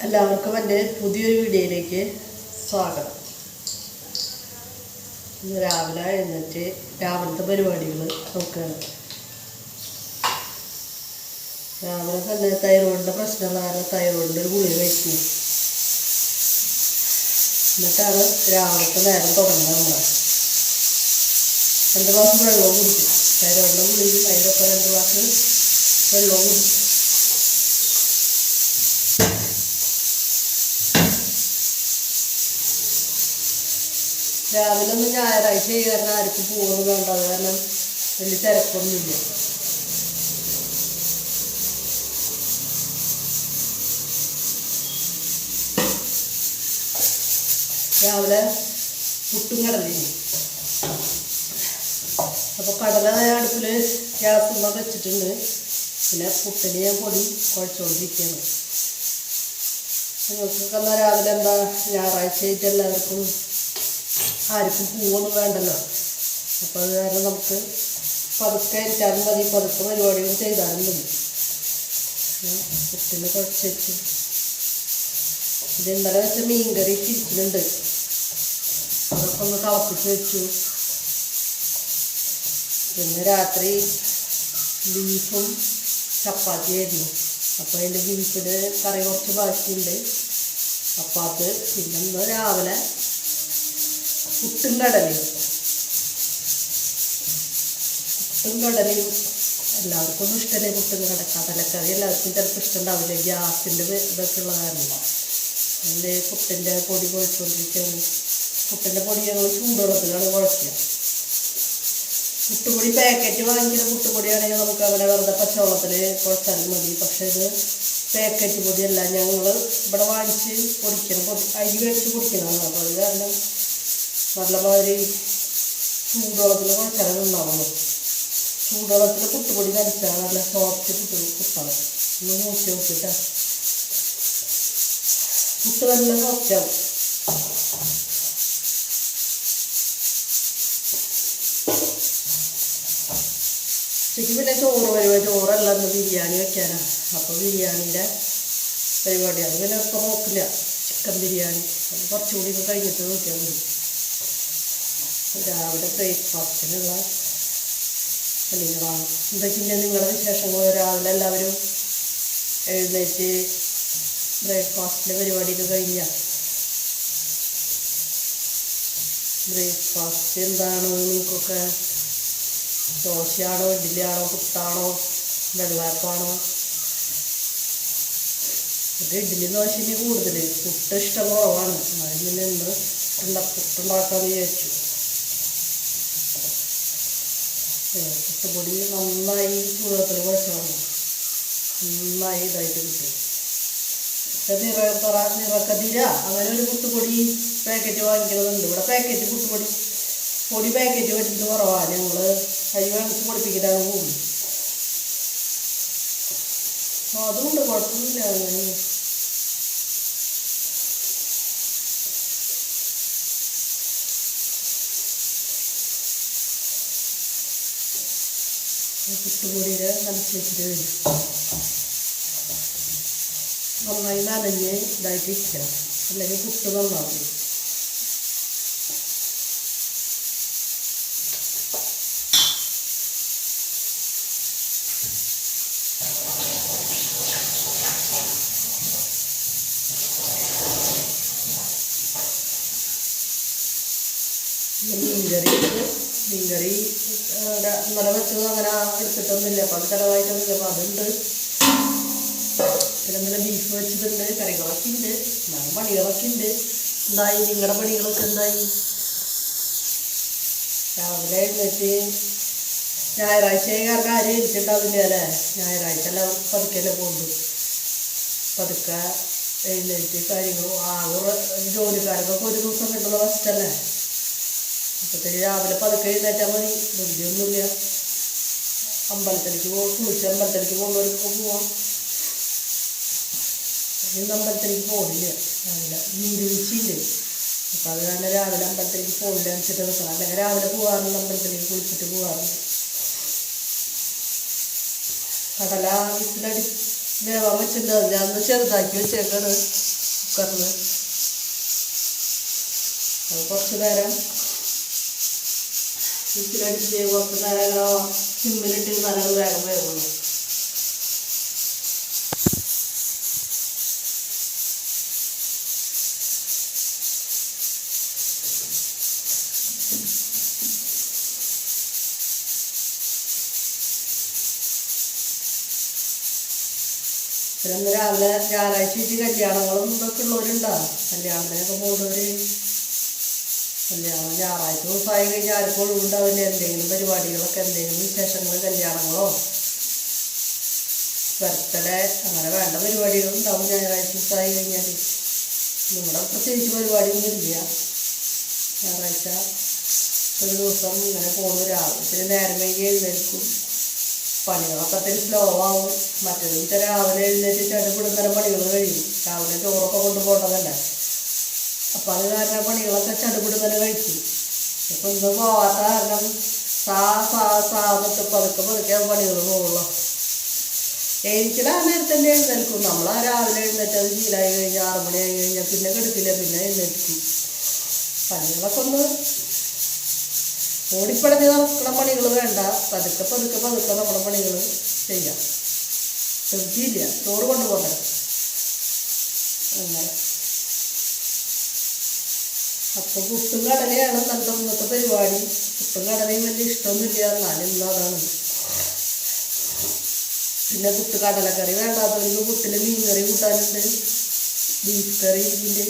എല്ലാവർക്കും എൻ്റെ പുതിയൊരു വീഡിയോയിലേക്ക് സ്വാഗതം. ഇന്ന് രാവിലെ എഴുന്നേറ്റ് രാവിലത്തെ പരിപാടികൾ നോക്കുകയാണ്. രാവിലെ തന്നെ തൈറോയിഡിൻ്റെ പ്രശ്നമുള്ള കാരണം തൈറോയിഡിൻ്റെ ഒരു ഗുളിക കഴിക്കുന്നു. എന്നിട്ടാണ് രാവിലത്തെ നേരം തുടങ്ങുന്നത്. നമ്മൾ 2 ഗ്ലാസ് വെള്ളവും കുടിക്കും. തൈറോയിഡിൻ്റെ ഗുളികയും അതിലൊക്കെ 2 ഗ്ലാസ് വെള്ളവും കുടിക്കും. രാവിലെ ഒന്നും ഞായറാഴ്ച കാരണം ആർക്കും പോകുന്നത് വേണ്ട, അത് കാരണം വലിയ തിരക്കൊന്നുമില്ല. രാവിലെ പുട്ടും കടലയും. അപ്പോൾ കടല അടുപ്പിൽ ഗ്യാസുമ്മ വെച്ചിട്ടുണ്ട്. പിന്നെ പുട്ടിന് ഞാൻ പൊടി കുഴച്ചുകൊണ്ടിരിക്കുകയാണ്. നിങ്ങൾക്കൊക്കെ എന്നാൽ രാവിലെ എന്താ ഞായറാഴ്ച ആയിട്ട് എല്ലാവർക്കും ആർക്കും പൂവൊന്നും വേണ്ടല്ലോ. അപ്പോൾ അത് കാരണം നമുക്ക് പതുക്കെ ഇരിക്കാനും മതി, പതുക്കെ പരിപാടികൾ ചെയ്താലും മതി. പുട്ടിന് കുഴച്ച് വെച്ചു. ഇത് ഇന്നലെ വെച്ച മീൻകറി ഇരിക്കുന്നുണ്ട്, അതൊക്കെ ഒന്ന് തിളപ്പിച്ച് വെച്ചു. പിന്നെ രാത്രി ബീഫും ചപ്പാത്തിയായിരുന്നു. അപ്പോൾ അതിൻ്റെ ബീഫിന് കറി കുറച്ച് ബാക്കിയുണ്ട്. അപ്പോൾ അത് പിന്നെ ഇന്ന് രാവിലെ പുട്ടും കടലയും എല്ലാവർക്കും ഒന്നും ഇഷ്ടമല്ലേ പുട്ടും കടലക്കറി. എല്ലാവർക്കും ചിലപ്പോൾ ഇഷ്ടമുണ്ടാവില്ല, ഗ്യാസിൻ്റെ ഇതൊക്കെ ഉള്ള കാരണം. അതിൻ്റെ പുട്ടിൻ്റെ പൊടി കുഴച്ചുകൊണ്ടിരിക്കുകയാണ്. പുട്ടിൻ്റെ പൊടി ഞങ്ങൾ ചൂടുവെള്ളത്തിലാണ് കുഴക്കുക. പുട്ടുപൊടി പാക്കറ്റ് വാങ്ങിക്കുന്ന പുട്ടുപൊടിയാണെങ്കിൽ നമുക്ക് അങ്ങനെ വെറുതെ പച്ചവെള്ളത്തിൽ കുഴച്ചാലും മതി. പക്ഷേ ഇത് പാക്കറ്റ് പൊടിയല്ല, ഞങ്ങൾ ഇവിടെ വാങ്ങിച്ച് പൊടിക്കണം, അരി മേടിച്ച് പൊടിക്കുന്നതാണ്. അപ്പോൾ അത് കാരണം നല്ലമാതിരി ചൂടുവെള്ളത്തിൽ കുഴച്ചാലും ഉണ്ടാവുള്ളൂ. ചൂടുവെള്ളത്തിൽ പുട്ടുപൊടി നനച്ചാൽ നല്ല സോഫ്റ്റ് പുട്ടാണ്. ഒന്ന് നോക്കി നോക്കിയിട്ടാ പുട്ട് നല്ല സോഫ്റ്റാവും. ഉച്ചയ്ക്ക് പിന്നെ ചോറല്ല, ഇന്ന് ബിരിയാണി വെക്കാനാണ്. അപ്പോൾ ബിരിയാണിയുടെ പരിപാടിയാണ്. പിന്നെ ഇപ്പോൾ നോക്കില്ല, ചിക്കൻ ബിരിയാണി. അത് കുറച്ചുകൂടി ഒക്കെ കഴിഞ്ഞിട്ട് നോക്കിയാൽ മതി. രാവിലെ ബ്രേക്ക്ഫാസ്റ്റിനുള്ള പണികളാണ്. എന്തൊക്കെയുണ്ട് നിങ്ങളുടെ വിശേഷങ്ങൾ? രാവിലെ എല്ലാവരും എഴുന്നേറ്റ് ബ്രേക്ക്ഫാസ്റ്റിൻ്റെ പരിപാടിയൊക്കെ കഴിഞ്ഞാൽ ബ്രേക്ക്ഫാസ്റ്റ് എന്താണ് നിങ്ങൾക്കൊക്കെ? ദോശയാണോ, ഇഡ്ഡലിയാണോ, പുട്ടാണോ, വെള്ളയപ്പമാണോ? ഇത് ഇഡ്ഡലി ദോശയ്ക്ക് കൂടുതൽ, പുട്ട് ഇഷ്ടം കുറവാണ്. അതിന് ഇന്ന് പുട്ടുണ്ടാക്കാമെന്ന് വിചാരിച്ചു. പുട്ടുപൊടി നന്നായി ചൂടുവെള്ളത്തിൽ കുഴച്ചാൽ നന്നായി ഇതായിട്ട് കിട്ടും. നിറക്കതിര അങ്ങനെ ഒരു പുട്ടുപൊടി പാക്കറ്റ് വാങ്ങിക്കുന്നതുണ്ട്. ഇവിടെ പാക്കറ്റ് പൊടി പാക്കറ്റ് വെച്ചിട്ട് കുറവാണ്. ഞങ്ങൾ അരി വാങ്ങിച്ച് പൊടിപ്പിക്കലാണ് പോകും. അതുകൊണ്ട് കുഴപ്പമൊന്നുമില്ല. അങ്ങനെ പുട്ടുപൊടിയിൽ നനച്ച് വെച്ചിട്ട് വരും. നന്നായി നനഞ്ഞ് ഇതായിട്ട് ഇരിക്കണം, അല്ലെങ്കിൽ പുട്ട് നന്നാവില്ല. മീൻകറി ഇന്നലെ വെച്ചത് അങ്ങനെ എടുത്തിട്ടൊന്നുമില്ല, അപ്പം അത് ചിലവായിട്ടൊന്നുമില്ല. അപ്പം അതുണ്ട്. പിന്നെ ഇന്നലെ ബീഫ് വെച്ചിട്ടുണ്ട്, കറികളൊക്കെ ഉണ്ട്, എന്നാലും പണികളൊക്കെ ഉണ്ട്. എന്തായി നിങ്ങളുടെ പണികളൊക്കെ എന്തായി? രാവിലെ എഴുന്നേറ്റ് ഞായറാഴ്ച കാരണം ആരും എഴുതിട്ടുണ്ടാവില്ല അല്ലേ? ഞായറാഴ്ച എല്ലാം പതുക്കെല്ലാം പോകുന്നു. പതുക്കെ എഴുന്നേറ്റ് കാര്യങ്ങളും ആകെ ജോലിക്കാർക്കൊക്കെ ഒരു ദിവസം കിട്ടുന്ന ഫസ്റ്റല്ലേ. അപ്പോഴത്തേക്ക് രാവിലെ പതുക്കെ എഴുന്നേറ്റാൽ മതി, ബുദ്ധിയൊന്നുമില്ല. അമ്പലത്തിലേക്ക് കുളിച്ച് അമ്പലത്തിലേക്ക് പോകുന്നവർക്ക് പോവാം. ഇന്ന് അമ്പലത്തിലേക്ക് പോകില്ല രാവിലെ, നീരുവീഴ്ചയുണ്ട്. അപ്പം അത് കാരണം രാവിലെ അമ്പലത്തിലേക്ക് പോകില്ല വെച്ചിട്ട് നിൽക്കണം. അല്ലെങ്കിൽ രാവിലെ പോകാറുണ്ട്, അമ്പലത്തിലേക്ക് കുളിച്ചിട്ട് പോകാറുണ്ട്. കടല വിസിലടി വേവാൻ വെച്ചിട്ടുണ്ട്. ഞാൻ ചെറുതാക്കി വെച്ചേക്കാണ്. കുക്കറിൽ. അത് കുറച്ച് നേരം വിസിലടിച്ച് കുറച്ച് നേരം ഇങ്ങനെ സിമ്മിലിട്ട് നല്ല വേഗം വേകുന്നു. പിന്നെ ഇന്ന് രാവിലെ ഞായറാഴ്ച വെച്ച് കല്യാണങ്ങളും ഇതൊക്കെ ഉള്ളവരുണ്ടോ? കല്യാണത്തിനൊക്കെ പോകുന്നവർ. കല്യാണം ഞായറാഴ്ച ദിവസമായി കഴിഞ്ഞാൽ ആർക്കും ഒഴിവുണ്ടാവില്ല. എന്തെങ്കിലും പരിപാടികളൊക്കെ, എന്തെങ്കിലും വിശേഷങ്ങൾ, കല്യാണങ്ങളോ ബർത്ത്ഡേ അങ്ങനെ വേണ്ട പരിപാടികളുണ്ടാവും ഞായറാഴ്ച ദിവസമായി കഴിഞ്ഞാൽ. ഇവിടെ പ്രത്യേകിച്ച് പരിപാടിയൊന്നും ഇല്ല. ഞായറാഴ്ച ഒരു ദിവസം ഇങ്ങനെ പോകുന്നു. രാവിലെ പിന്നെ നേരം വൈകി എഴുന്നേൽക്കും. പണികളൊക്കെ ഒത്തിരി സ്ലോ ആവും. മറ്റേത് വെച്ചാൽ രാവിലെ എഴുന്നേറ്റ് ചടുപിടുന്നേരം പണികൾ കഴിയും. രാവിലെ ചോറൊക്കെ കൊണ്ടുപോകേണ്ടതല്ല. അപ്പം അത് കാരണം പണികളൊക്കെ ചടുപിടുന്നേരം കഴിക്കും. ഇപ്പം ഇന്ന് പോകാത്ത കാരണം എന്നിട്ട് പതുക്കെ പണികൾ പോകുള്ളൂ. എനിക്കിത് ആ നേരത്തെ തന്നെ എഴുന്നേൽക്കും. നമ്മൾ ആ രാവിലെ എഴുന്നേറ്റ് അത് ശീലമായി കഴിഞ്ഞാൽ 6 മണി ആയി കഴിഞ്ഞാൽ പിന്നെ കിടക്കില്ല, പിന്നെ എഴുന്നേൽക്കും. പണികളൊക്കെ ഒന്ന് ഓടിപ്പടഞ്ഞ് നടക്കുന്ന പണികൾ വേണ്ട. പതുക്കെ നമ്മുടെ പണികൾ ചെയ്യാം. ശ്രദ്ധിയില്ല, ചോറ് കൊണ്ടുപോകണ്ട. അങ്ങനെ അപ്പം പുട്ടും കടലയാണ് നമ്മുടെ ഇന്നത്തെ പരിപാടി. പുട്ടും കടലയും വലിയ ഇഷ്ടമൊന്നുമില്ല, എന്നാലും ഇന്ന് അതാണ്. പിന്നെ പുട്ട് കടലക്കറി വേണ്ടാത്തവർക്ക് പുട്ടിൽ മീൻ കറി കൂട്ടാനുണ്ട്, ബീഫ് കറി ഇതിൻ്റെ